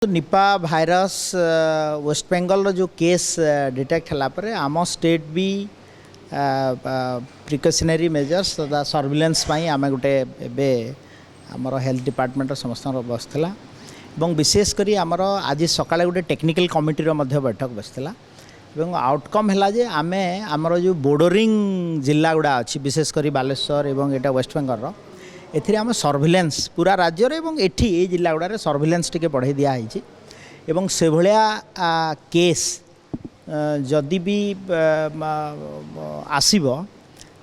Nipah virus waste Bengal जो case detect है आम स्टेट भी प्रिकसनरी मेजर्स तथा सर्विलेंस आम गोटे आमर हेल्थ डिपार्टमेंट समस्त बसला विशेषकर आमर आज सकाଳେ गोटे टेक्निकल कमिटी बैठक बसला आउटकम है जे आम आमर जो बोर्डरिंग जिला गुड़ा अच्छी विशेषकर बालेश्वर एवं एटा वेस्ट बेंगल एथिरे आम सर्विलेंस पूरा राज्य एवं एठी ए जिला गुड़ा सर्विलेंस टिके बढ़ाई दिखाई एवं से भलिया केस जदि भी आसीबो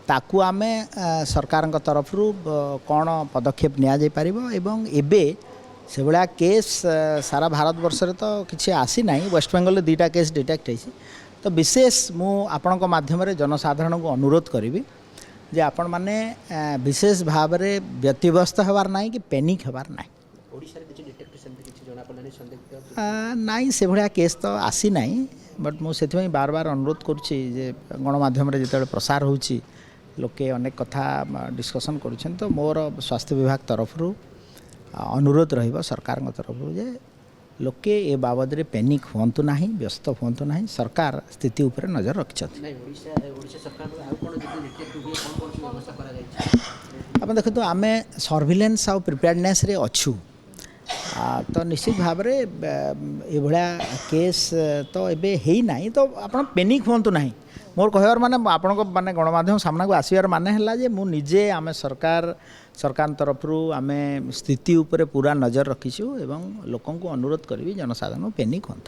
ताकू आमे सरकार तरफ कौन पदक्षेप निया जाय परिबो एवं एबे से भलिया केस सारा भारत वर्ष रे तो किछि आसी नाही वेस्ट बेंगल दुईटा केस डिटेक्ट होइछि तो विशेष मु आपनक माध्यम रे जनसाधारण को अनुरोध करिवि जे आपण माने विशेष भाव रे व्यतिव्यस्त होवार नाही कि पैनिक होवार नाही ओडिसा रे किछि डिटेक्टेशन किछि जणा पडलानी संदिग्ध नाही से भलिया केस तो आसी नाही बट मु सेथिमै बार बार अनुरोध करूछि जे गणमाध्यम रे जेतेबे प्रसार होउछि लोके अनेक कथा डिस्कशन करूछन तो मोर स्वास्थ्य विभाग तरफ अनुरोध रहिबो सरकार तरफ जे लोके ए बाबद रे पैनिक होंतु नाही व्यस्त होंतु नाही सरकार स्थिति ऊपर नजर रखछथि नाही ओडिसा सरकार आ कोन जति डिटेक्ट हुए कोन व्यवस्था करा जाय आप देखो आमे सर्विलेंस आ प्रिपेयर्डनेस रे अच्छू तो निश्चित भाव रे ए भलिया केस तो एबे हेई नाही तो आपण पैनिक होंतु नाही मोर कहवार माने आपनको माने गणमाध्यम सामना को आसीबार माने हला जे मु निजे आमे सरकार तरफ आमे स्थिति ऊपर पूरा नजर रखिछु एवं लोकन को अनुरोध करबी जनसाधारण पैनिक होंतु।